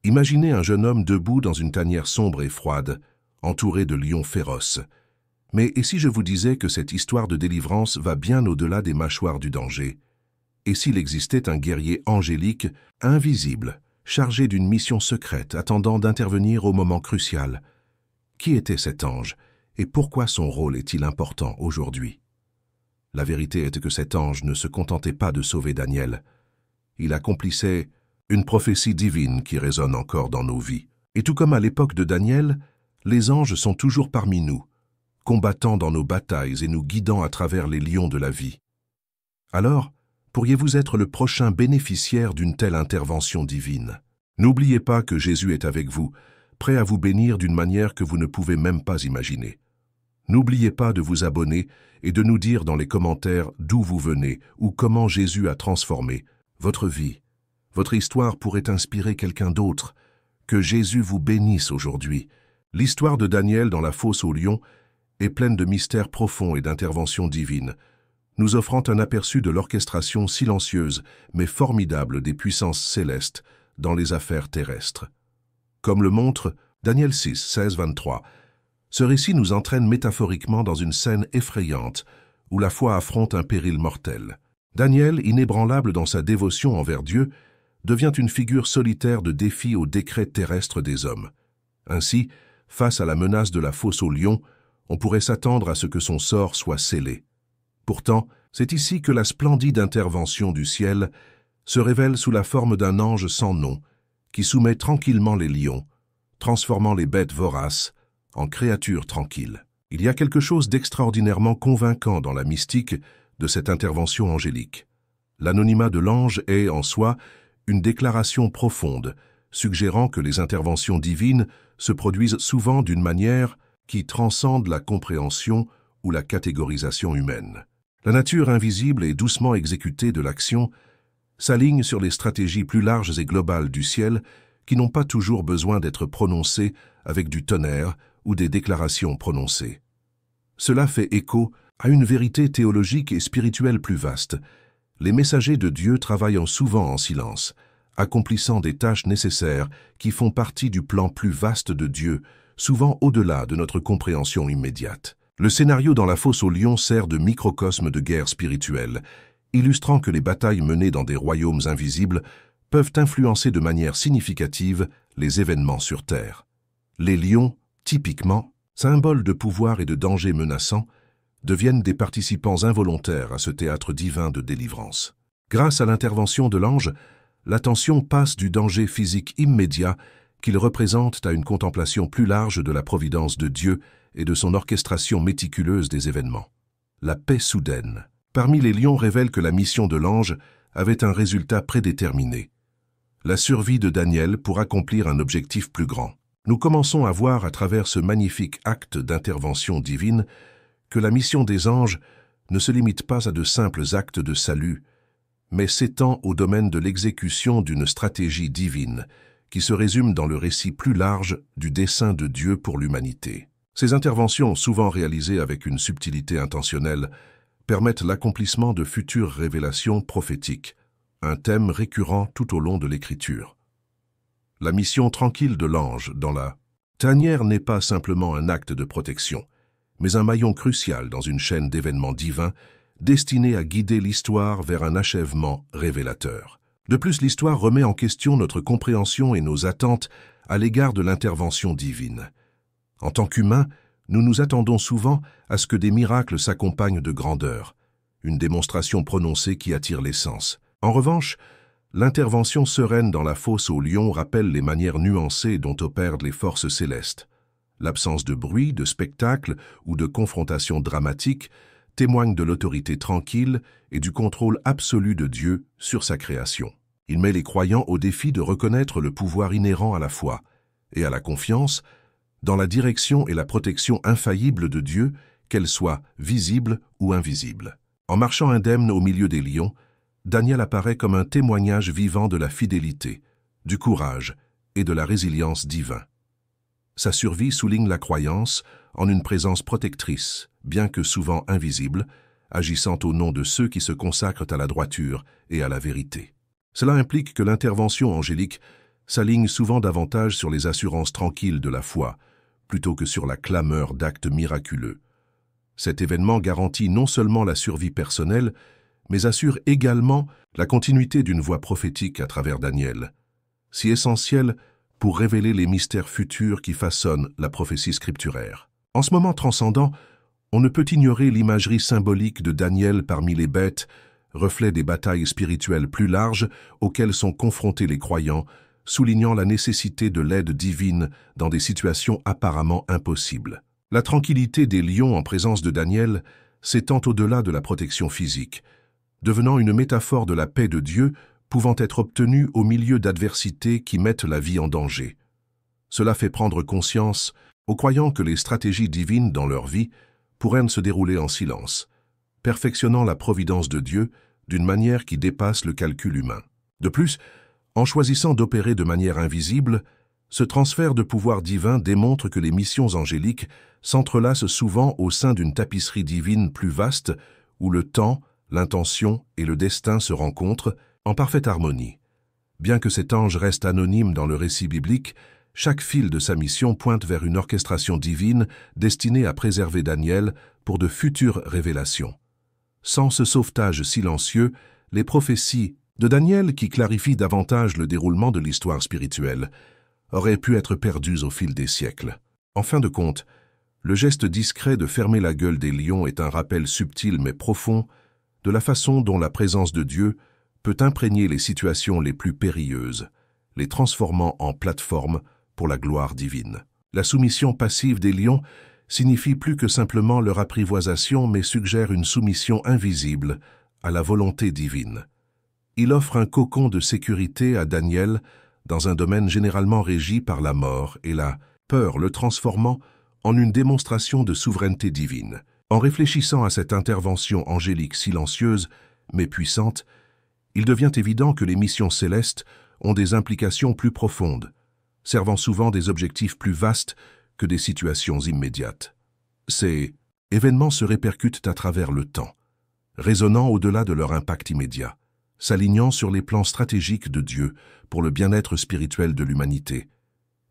Imaginez un jeune homme debout dans une tanière sombre et froide, entouré de lions féroces. Mais et si je vous disais que cette histoire de délivrance va bien au-delà des mâchoires du danger? Et s'il existait un guerrier angélique, invisible, chargé d'une mission secrète, attendant d'intervenir au moment crucial? Qui était cet ange et pourquoi son rôle est-il important aujourd'hui? La vérité est que cet ange ne se contentait pas de sauver Daniel. Il accomplissait une prophétie divine qui résonne encore dans nos vies. Et tout comme à l'époque de Daniel, les anges sont toujours parmi nous, combattant dans nos batailles et nous guidant à travers les lions de la vie. Alors, pourriez-vous être le prochain bénéficiaire d'une telle intervention divine? N'oubliez pas que Jésus est avec vous, prêt à vous bénir d'une manière que vous ne pouvez même pas imaginer. N'oubliez pas de vous abonner et de nous dire dans les commentaires d'où vous venez ou comment Jésus a transformé votre vie. Votre histoire pourrait inspirer quelqu'un d'autre. Que Jésus vous bénisse aujourd'hui. L'histoire de Daniel dans la fosse aux lions est pleine de mystères profonds et d'interventions divines, nous offrant un aperçu de l'orchestration silencieuse mais formidable des puissances célestes dans les affaires terrestres. Comme le montre Daniel 6, 16-23, ce récit nous entraîne métaphoriquement dans une scène effrayante où la foi affronte un péril mortel. Daniel, inébranlable dans sa dévotion envers Dieu, devient une figure solitaire de défi aux décrets terrestres des hommes. Ainsi, face à la menace de la fosse aux lions, on pourrait s'attendre à ce que son sort soit scellé. Pourtant, c'est ici que la splendide intervention du ciel se révèle sous la forme d'un ange sans nom, qui soumet tranquillement les lions, transformant les bêtes voraces en créatures tranquilles. Il y a quelque chose d'extraordinairement convaincant dans la mystique de cette intervention angélique. L'anonymat de l'ange est, en soi, une déclaration profonde, suggérant que les interventions divines se produisent souvent d'une manière qui transcende la compréhension ou la catégorisation humaine. La nature invisible et doucement exécutée de l'action s'aligne sur les stratégies plus larges et globales du ciel qui n'ont pas toujours besoin d'être prononcées avec du tonnerre ou des déclarations prononcées. Cela fait écho à une vérité théologique et spirituelle plus vaste. Les messagers de Dieu travaillent souvent en silence, accomplissant des tâches nécessaires qui font partie du plan plus vaste de Dieu, souvent au-delà de notre compréhension immédiate. Le scénario dans la fosse aux lions sert de microcosme de guerre spirituelle, illustrant que les batailles menées dans des royaumes invisibles peuvent influencer de manière significative les événements sur Terre. Les lions, typiquement, symboles de pouvoir et de danger menaçants, deviennent des participants involontaires à ce théâtre divin de délivrance. Grâce à l'intervention de l'ange, l'attention passe du danger physique immédiat qu'ils représentent à une contemplation plus large de la providence de Dieu et de son orchestration méticuleuse des événements. La paix soudaine parmi les lions révèle que la mission de l'ange avait un résultat prédéterminé. La survie de Daniel pour accomplir un objectif plus grand. Nous commençons à voir à travers ce magnifique acte d'intervention divine que la mission des anges ne se limite pas à de simples actes de salut, mais s'étend au domaine de l'exécution d'une stratégie divine qui se résume dans le récit plus large du dessein de Dieu pour l'humanité. Ces interventions, souvent réalisées avec une subtilité intentionnelle, permettent l'accomplissement de futures révélations prophétiques, un thème récurrent tout au long de l'Écriture. La mission tranquille de l'ange dans la tanière n'est pas simplement un acte de protection, mais un maillon crucial dans une chaîne d'événements divins destinés à guider l'histoire vers un achèvement révélateur. De plus, l'histoire remet en question notre compréhension et nos attentes à l'égard de l'intervention divine. En tant qu'humains, nous nous attendons souvent à ce que des miracles s'accompagnent de grandeur, une démonstration prononcée qui attire les sens. En revanche, l'intervention sereine dans la fosse aux lions rappelle les manières nuancées dont opèrent les forces célestes. L'absence de bruit, de spectacle ou de confrontation dramatique témoigne de l'autorité tranquille et du contrôle absolu de Dieu sur sa création. Il met les croyants au défi de reconnaître le pouvoir inhérent à la foi et à la confiance dans la direction et la protection infaillible de Dieu, qu'elle soit visible ou invisible. En marchant indemne au milieu des lions, Daniel apparaît comme un témoignage vivant de la fidélité, du courage et de la résilience divin. Sa survie souligne la croyance en une présence protectrice, bien que souvent invisible, agissant au nom de ceux qui se consacrent à la droiture et à la vérité. Cela implique que l'intervention angélique s'aligne souvent davantage sur les assurances tranquilles de la foi, plutôt que sur la clameur d'actes miraculeux. Cet événement garantit non seulement la survie personnelle, mais assure également la continuité d'une voie prophétique à travers Daniel, si essentielle pour révéler les mystères futurs qui façonnent la prophétie scripturaire. En ce moment transcendant, on ne peut ignorer l'imagerie symbolique de Daniel parmi les bêtes, reflet des batailles spirituelles plus larges auxquelles sont confrontés les croyants, soulignant la nécessité de l'aide divine dans des situations apparemment impossibles. La tranquillité des lions en présence de Daniel s'étend au-delà de la protection physique, devenant une métaphore de la paix de Dieu pouvant être obtenue au milieu d'adversités qui mettent la vie en danger. Cela fait prendre conscience aux croyants que les stratégies divines dans leur vie pourraient se dérouler en silence, perfectionnant la providence de Dieu d'une manière qui dépasse le calcul humain. De plus, en choisissant d'opérer de manière invisible, ce transfert de pouvoir divin démontre que les missions angéliques s'entrelacent souvent au sein d'une tapisserie divine plus vaste où le temps, l'intention et le destin se rencontrent en parfaite harmonie. Bien que cet ange reste anonyme dans le récit biblique, chaque fil de sa mission pointe vers une orchestration divine destinée à préserver Daniel pour de futures révélations. Sans ce sauvetage silencieux, les prophéties de Daniel, qui clarifient davantage le déroulement de l'histoire spirituelle, auraient pu être perdues au fil des siècles. En fin de compte, le geste discret de fermer la gueule des lions est un rappel subtil mais profond de la façon dont la présence de Dieu peut imprégner les situations les plus périlleuses, les transformant en plateforme pour la gloire divine. La soumission passive des lions signifie plus que simplement leur apprivoisation, mais suggère une soumission invisible à la volonté divine. Il offre un cocon de sécurité à Daniel dans un domaine généralement régi par la mort et la peur, le transformant en une démonstration de souveraineté divine. En réfléchissant à cette intervention angélique silencieuse mais puissante, il devient évident que les missions célestes ont des implications plus profondes, servant souvent des objectifs plus vastes que des situations immédiates. Ces événements se répercutent à travers le temps, résonnant au-delà de leur impact immédiat, s'alignant sur les plans stratégiques de Dieu pour le bien-être spirituel de l'humanité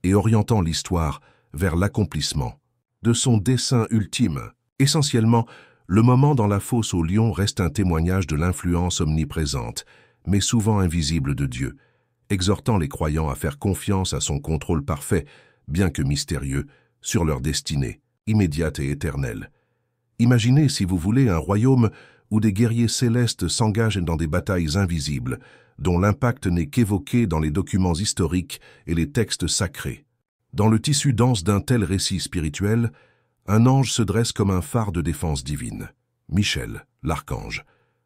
et orientant l'histoire vers l'accomplissement de son dessein ultime. Essentiellement, le moment dans la fosse aux lions reste un témoignage de l'influence omniprésente, mais souvent invisible de Dieu, exhortant les croyants à faire confiance à son contrôle parfait, bien que mystérieux, sur leur destinée, immédiate et éternelle. Imaginez, si vous voulez, un royaume où des guerriers célestes s'engagent dans des batailles invisibles, dont l'impact n'est qu'évoqué dans les documents historiques et les textes sacrés. Dans le tissu dense d'un tel récit spirituel, un ange se dresse comme un phare de défense divine. Michel, l'archange.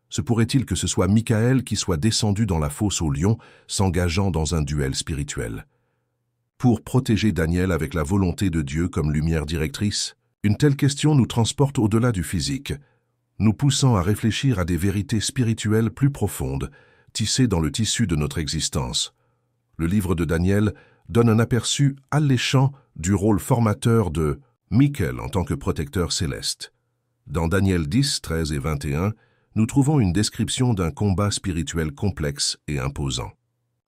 Se pourrait-il que ce soit Michael qui soit descendu dans la fosse aux lions, s'engageant dans un duel spirituel? Pour protéger Daniel avec la volonté de Dieu comme lumière directrice? Une telle question nous transporte au-delà du physique, nous poussant à réfléchir à des vérités spirituelles plus profondes, tissées dans le tissu de notre existence. Le livre de Daniel donne un aperçu alléchant du rôle formateur de Michael en tant que protecteur céleste. Dans Daniel 10, 13 et 21, nous trouvons une description d'un combat spirituel complexe et imposant.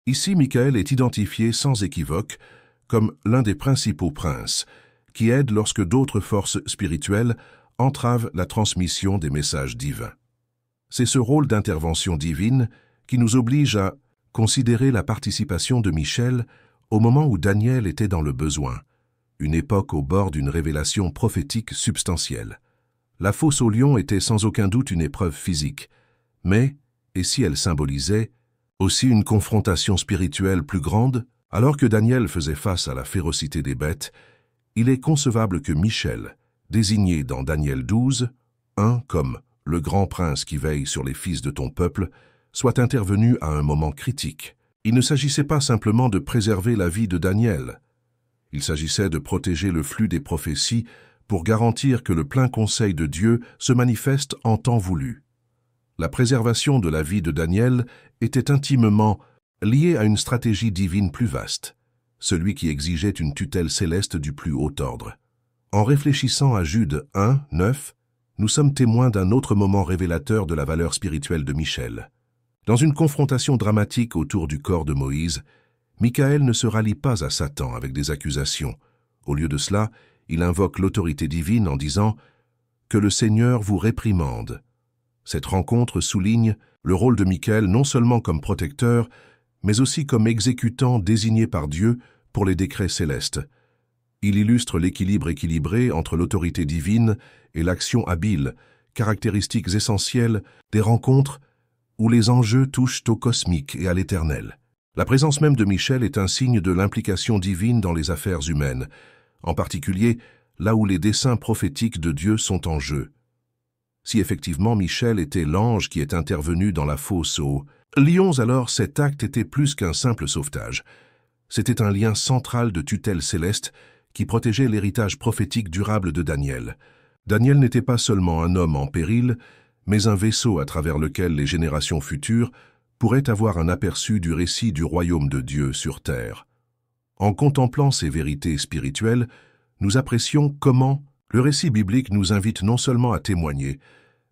Ici, Michael est identifié sans équivoque comme l'un des principaux princes, qui aide lorsque d'autres forces spirituelles entravent la transmission des messages divins. C'est ce rôle d'intervention divine qui nous oblige à considérer la participation de Michel au moment où Daniel était dans le besoin, une époque au bord d'une révélation prophétique substantielle. La fosse aux lions était sans aucun doute une épreuve physique, mais, et si elle symbolisait aussi une confrontation spirituelle plus grande? Alors que Daniel faisait face à la férocité des bêtes, il est concevable que Michel, désigné dans Daniel 12, 1 comme le grand prince qui veille sur les fils de ton peuple, soit intervenu à un moment critique. Il ne s'agissait pas simplement de préserver la vie de Daniel. Il s'agissait de protéger le flux des prophéties pour garantir que le plein conseil de Dieu se manifeste en temps voulu. La préservation de la vie de Daniel était intimement liée à une stratégie divine plus vaste, celui qui exigeait une tutelle céleste du plus haut ordre. En réfléchissant à Jude 1, 9, nous sommes témoins d'un autre moment révélateur de la valeur spirituelle de Michel. Dans une confrontation dramatique autour du corps de Moïse, Michael ne se rallie pas à Satan avec des accusations. Au lieu de cela, il invoque l'autorité divine en disant « Que le Seigneur vous réprimande ». Cette rencontre souligne le rôle de Michael non seulement comme protecteur, mais aussi comme exécutant désigné par Dieu pour les décrets célestes. Il illustre l'équilibre équilibré entre l'autorité divine et l'action habile, caractéristiques essentielles des rencontres où les enjeux touchent au cosmique et à l'éternel. La présence même de Michel est un signe de l'implication divine dans les affaires humaines, en particulier là où les desseins prophétiques de Dieu sont en jeu. Si effectivement Michel était l'ange qui est intervenu dans la fosse aux lions, alors cet acte était plus qu'un simple sauvetage. C'était un lien central de tutelle céleste qui protégeait l'héritage prophétique durable de Daniel. Daniel n'était pas seulement un homme en péril, mais un vaisseau à travers lequel les générations futures pourraient avoir un aperçu du récit du royaume de Dieu sur terre. En contemplant ces vérités spirituelles, nous apprécions comment le récit biblique nous invite non seulement à témoigner,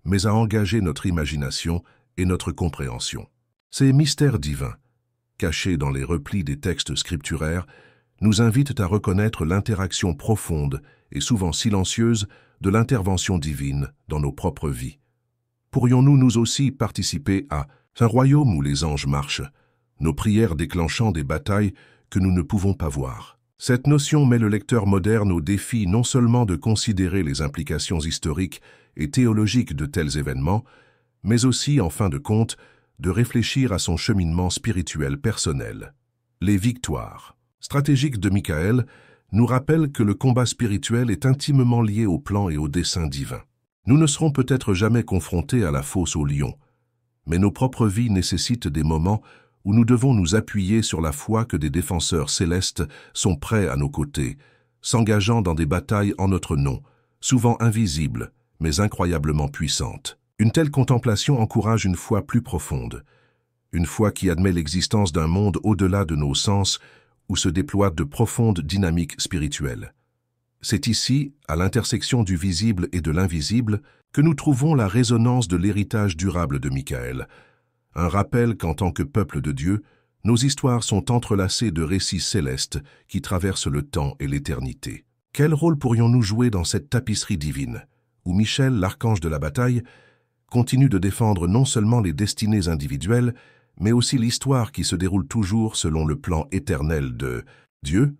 mais à engager notre imagination et notre compréhension. Ces mystères divins, cachés dans les replis des textes scripturaires, nous invitent à reconnaître l'interaction profonde et souvent silencieuse de l'intervention divine dans nos propres vies. Pourrions-nous nous aussi participer à un royaume où les anges marchent, nos prières déclenchant des batailles que nous ne pouvons pas voir? Cette notion met le lecteur moderne au défi non seulement de considérer les implications historiques et théologiques de tels événements, mais aussi, en fin de compte, de réfléchir à son cheminement spirituel personnel. Les victoires stratégiques de Michael nous rappellent que le combat spirituel est intimement lié au plan et au dessein divin. Nous ne serons peut-être jamais confrontés à la fosse aux lions, mais nos propres vies nécessitent des moments où nous devons nous appuyer sur la foi que des défenseurs célestes sont prêts à nos côtés, s'engageant dans des batailles en notre nom, souvent invisibles, mais incroyablement puissantes. Une telle contemplation encourage une foi plus profonde, une foi qui admet l'existence d'un monde au-delà de nos sens, où se déploient de profondes dynamiques spirituelles. C'est ici, à l'intersection du visible et de l'invisible, que nous trouvons la résonance de l'héritage durable de Michael, un rappel qu'en tant que peuple de Dieu, nos histoires sont entrelacées de récits célestes qui traversent le temps et l'éternité. Quel rôle pourrions-nous jouer dans cette tapisserie divine, où Michel, l'archange de la bataille, continue de défendre non seulement les destinées individuelles, mais aussi l'histoire qui se déroule toujours selon le plan éternel de Dieu?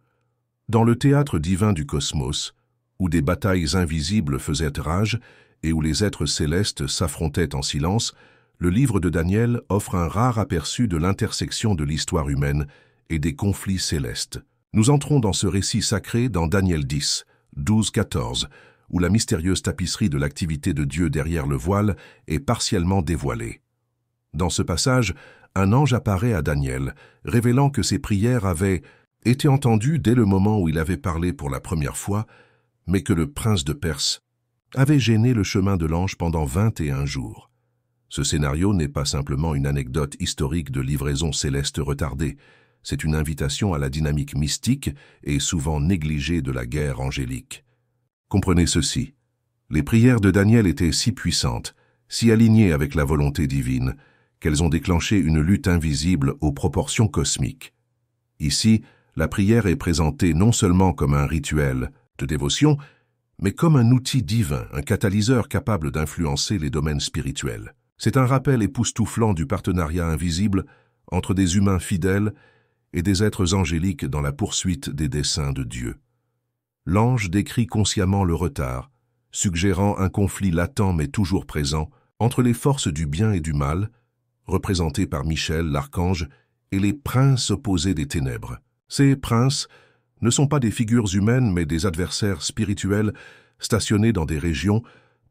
Dans le théâtre divin du cosmos, où des batailles invisibles faisaient rage et où les êtres célestes s'affrontaient en silence, le livre de Daniel offre un rare aperçu de l'intersection de l'histoire humaine et des conflits célestes. Nous entrons dans ce récit sacré dans Daniel 10, 12-14, où la mystérieuse tapisserie de l'activité de Dieu derrière le voile est partiellement dévoilée. Dans ce passage, un ange apparaît à Daniel, révélant que ses prières avaient été entendues dès le moment où il avait parlé pour la première fois, mais que le prince de Perse avait gêné le chemin de l'ange pendant 21 jours. Ce scénario n'est pas simplement une anecdote historique de livraison céleste retardée, c'est une invitation à la dynamique mystique et souvent négligée de la guerre angélique. Comprenez ceci, les prières de Daniel étaient si puissantes, si alignées avec la volonté divine, qu'elles ont déclenché une lutte invisible aux proportions cosmiques. Ici, la prière est présentée non seulement comme un rituel de dévotion, mais comme un outil divin, un catalyseur capable d'influencer les domaines spirituels. C'est un rappel époustouflant du partenariat invisible entre des humains fidèles et des êtres angéliques dans la poursuite des desseins de Dieu. L'ange décrit consciemment le retard, suggérant un conflit latent mais toujours présent entre les forces du bien et du mal, représentées par Michel, l'archange, et les princes opposés des ténèbres. Ces princes ne sont pas des figures humaines mais des adversaires spirituels stationnés dans des régions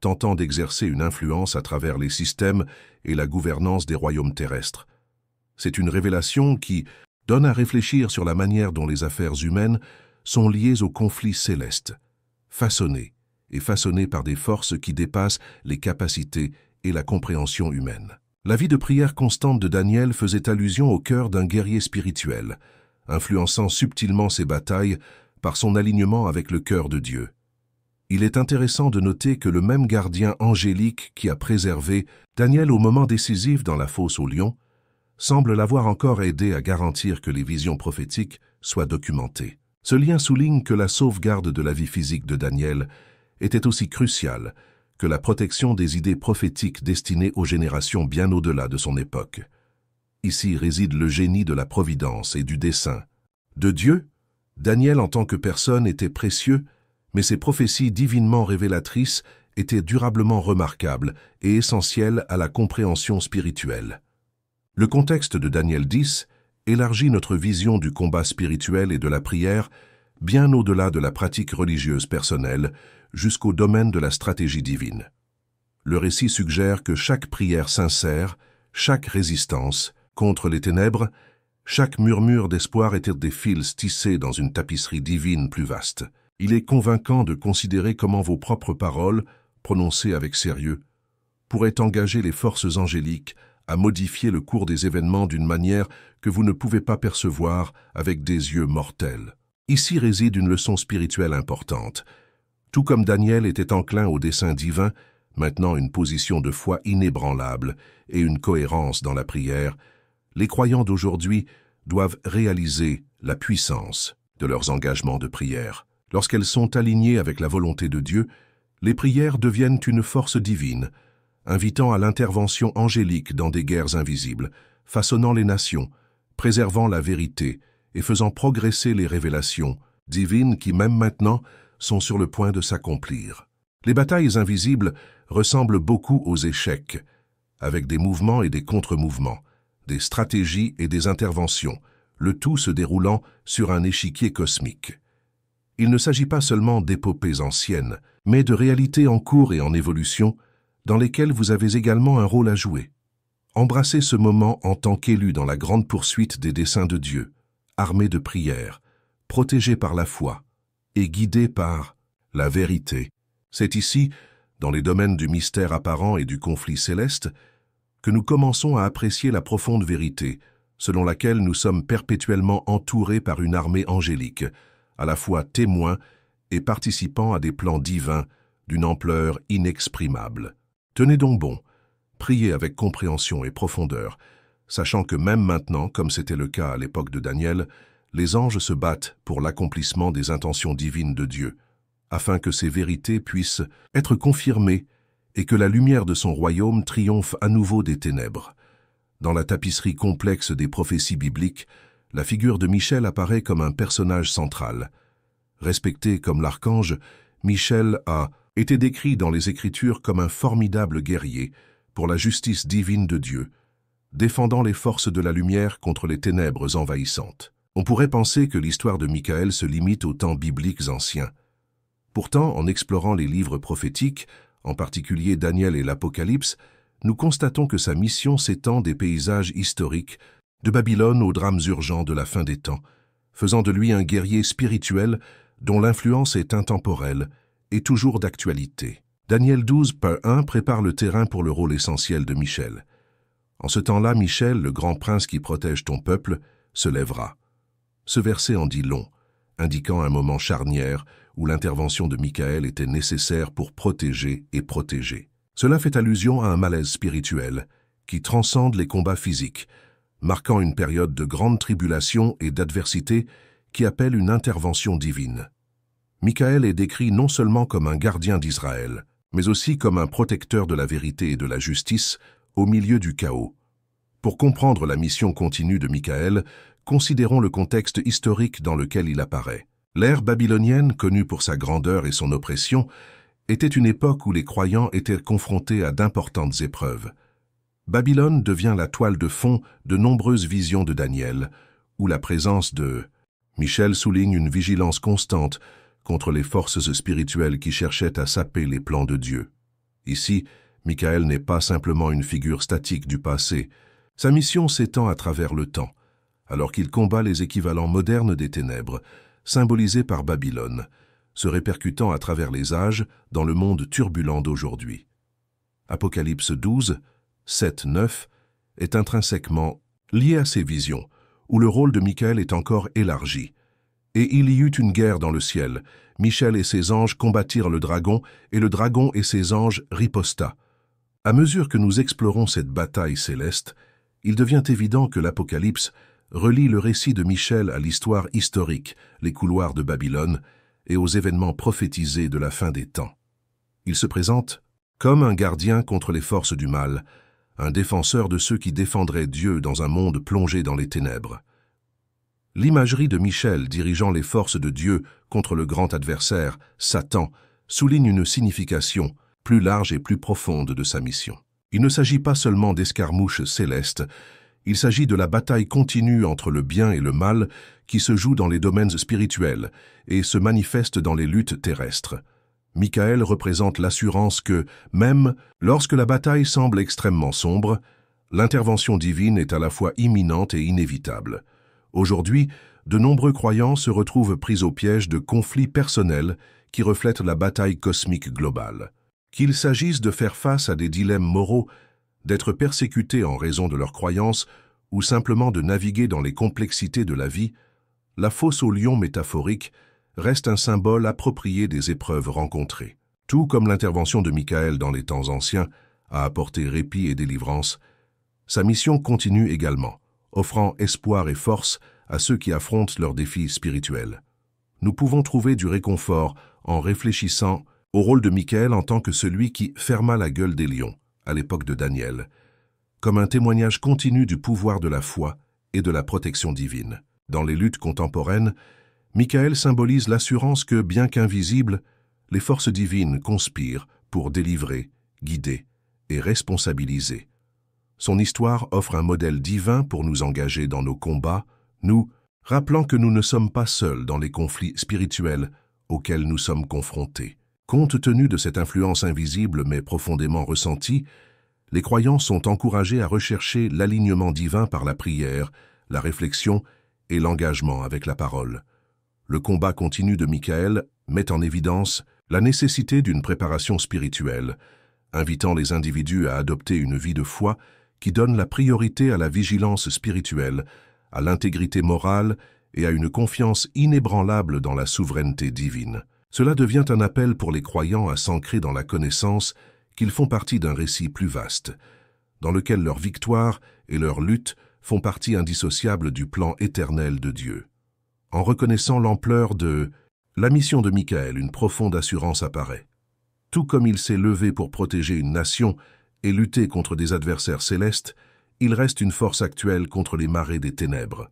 tentant d'exercer une influence à travers les systèmes et la gouvernance des royaumes terrestres. C'est une révélation qui donne à réfléchir sur la manière dont les affaires humaines sont liées aux conflits célestes, façonnés par des forces qui dépassent les capacités et la compréhension humaine. La vie de prière constante de Daniel faisait allusion au cœur d'un guerrier spirituel, influençant subtilement ses batailles par son alignement avec le cœur de Dieu. Il est intéressant de noter que le même gardien angélique qui a préservé Daniel au moment décisif dans la fosse aux lions semble l'avoir encore aidé à garantir que les visions prophétiques soient documentées. Ce lien souligne que la sauvegarde de la vie physique de Daniel était aussi cruciale que la protection des idées prophétiques destinées aux générations bien au-delà de son époque. Ici réside le génie de la providence et du dessein. De Dieu, Daniel en tant que personne était précieux, mais ses prophéties divinement révélatrices étaient durablement remarquables et essentielles à la compréhension spirituelle. Le contexte de Daniel 10 élargit notre vision du combat spirituel et de la prière bien au-delà de la pratique religieuse personnelle jusqu'au domaine de la stratégie divine. Le récit suggère que chaque prière sincère, chaque résistance contre les ténèbres, chaque murmure d'espoir était des fils tissés dans une tapisserie divine plus vaste. Il est convaincant de considérer comment vos propres paroles, prononcées avec sérieux, pourraient engager les forces angéliques à modifier le cours des événements d'une manière que vous ne pouvez pas percevoir avec des yeux mortels. Ici réside une leçon spirituelle importante. Tout comme Daniel était enclin au dessein divin, maintenant une position de foi inébranlable et une cohérence dans la prière, les croyants d'aujourd'hui doivent réaliser la puissance de leurs engagements de prière. Lorsqu'elles sont alignées avec la volonté de Dieu, les prières deviennent une force divine, invitant à l'intervention angélique dans des guerres invisibles, façonnant les nations, préservant la vérité et faisant progresser les révélations divines qui, même maintenant, sont sur le point de s'accomplir. Les batailles invisibles ressemblent beaucoup aux échecs, avec des mouvements et des contre-mouvements, des stratégies et des interventions, le tout se déroulant sur un échiquier cosmique. Il ne s'agit pas seulement d'épopées anciennes, mais de réalités en cours et en évolution, dans lesquelles vous avez également un rôle à jouer. Embrassez ce moment en tant qu'élu dans la grande poursuite des desseins de Dieu, armé de prières, protégé par la foi et guidé par la vérité. C'est ici, dans les domaines du mystère apparent et du conflit céleste, que nous commençons à apprécier la profonde vérité, selon laquelle nous sommes perpétuellement entourés par une armée angélique, à la fois témoins et participants à des plans divins d'une ampleur inexprimable. Tenez donc bon, priez avec compréhension et profondeur, sachant que même maintenant, comme c'était le cas à l'époque de Daniel, les anges se battent pour l'accomplissement des intentions divines de Dieu, afin que ces vérités puissent être confirmées et que la lumière de son royaume triomphe à nouveau des ténèbres. Dans la tapisserie complexe des prophéties bibliques, la figure de Michel apparaît comme un personnage central. Respecté comme l'archange, Michel a été décrit dans les Écritures comme un formidable guerrier pour la justice divine de Dieu, défendant les forces de la lumière contre les ténèbres envahissantes. On pourrait penser que l'histoire de Michaël se limite aux temps bibliques anciens. Pourtant, en explorant les livres prophétiques, en particulier Daniel et l'Apocalypse, nous constatons que sa mission s'étend des paysages historiques, de Babylone aux drames urgents de la fin des temps, faisant de lui un guerrier spirituel dont l'influence est intemporelle et toujours d'actualité. Daniel 12:1 prépare le terrain pour le rôle essentiel de Michel. En ce temps-là, Michel, le grand prince qui protège ton peuple, se lèvera. Ce verset en dit long, indiquant un moment charnière où l'intervention de Michaël était nécessaire pour protéger et protéger. Cela fait allusion à un malaise spirituel qui transcende les combats physiques, marquant une période de grande tribulation et d'adversité qui appelle une intervention divine. Michaël est décrit non seulement comme un gardien d'Israël, mais aussi comme un protecteur de la vérité et de la justice au milieu du chaos. Pour comprendre la mission continue de Michaël, considérons le contexte historique dans lequel il apparaît. L'ère babylonienne, connue pour sa grandeur et son oppression, était une époque où les croyants étaient confrontés à d'importantes épreuves. Babylone devient la toile de fond de nombreuses visions de Daniel, où la présence de Michel souligne une vigilance constante contre les forces spirituelles qui cherchaient à saper les plans de Dieu. Ici, Michaël n'est pas simplement une figure statique du passé. Sa mission s'étend à travers le temps, alors qu'il combat les équivalents modernes des ténèbres, symbolisés par Babylone, se répercutant à travers les âges dans le monde turbulent d'aujourd'hui. Apocalypse 12, 7-9 est intrinsèquement lié à ces visions, où le rôle de Michaël est encore élargi. Et il y eut une guerre dans le ciel. Michel et ses anges combattirent le dragon, et le dragon et ses anges riposta. À mesure que nous explorons cette bataille céleste, il devient évident que l'Apocalypse relie le récit de Michel à l'histoire historique, les couloirs de Babylone, et aux événements prophétisés de la fin des temps. Il se présente comme un gardien contre les forces du mal, un défenseur de ceux qui défendraient Dieu dans un monde plongé dans les ténèbres. L'imagerie de Michel dirigeant les forces de Dieu contre le grand adversaire, Satan, souligne une signification plus large et plus profonde de sa mission. Il ne s'agit pas seulement d'escarmouches célestes, il s'agit de la bataille continue entre le bien et le mal qui se joue dans les domaines spirituels et se manifeste dans les luttes terrestres. Michael représente l'assurance que, même lorsque la bataille semble extrêmement sombre, l'intervention divine est à la fois imminente et inévitable. Aujourd'hui, de nombreux croyants se retrouvent pris au piège de conflits personnels qui reflètent la bataille cosmique globale. Qu'il s'agisse de faire face à des dilemmes moraux, d'être persécutés en raison de leurs croyances ou simplement de naviguer dans les complexités de la vie, la fosse au lion métaphorique reste un symbole approprié des épreuves rencontrées. Tout comme l'intervention de Michael dans les temps anciens a apporté répit et délivrance, sa mission continue également, offrant espoir et force à ceux qui affrontent leurs défis spirituels. Nous pouvons trouver du réconfort en réfléchissant au rôle de Michael en tant que celui qui ferma la gueule des lions, à l'époque de Daniel, comme un témoignage continu du pouvoir de la foi et de la protection divine. Dans les luttes contemporaines, Michael symbolise l'assurance que, bien qu'invisibles, les forces divines conspirent pour délivrer, guider et responsabiliser. Son histoire offre un modèle divin pour nous engager dans nos combats, nous rappelant que nous ne sommes pas seuls dans les conflits spirituels auxquels nous sommes confrontés. Compte tenu de cette influence invisible mais profondément ressentie, les croyants sont encouragés à rechercher l'alignement divin par la prière, la réflexion et l'engagement avec la parole. Le combat continu de Michael met en évidence la nécessité d'une préparation spirituelle, invitant les individus à adopter une vie de foi qui donne la priorité à la vigilance spirituelle, à l'intégrité morale et à une confiance inébranlable dans la souveraineté divine. Cela devient un appel pour les croyants à s'ancrer dans la connaissance qu'ils font partie d'un récit plus vaste, dans lequel leur victoire et leur lutte font partie indissociable du plan éternel de Dieu. En reconnaissant l'ampleur de la mission de Michael, une profonde assurance apparaît. Tout comme il s'est levé pour protéger une nation et lutter contre des adversaires célestes, il reste une force actuelle contre les marées des ténèbres.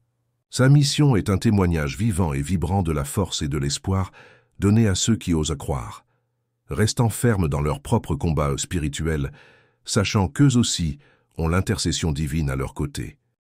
Sa mission est un témoignage vivant et vibrant de la force et de l'espoir donné à ceux qui osent croire, restant fermes dans leur propre combat spirituel, sachant qu'eux aussi ont l'intercession divine à leur côté.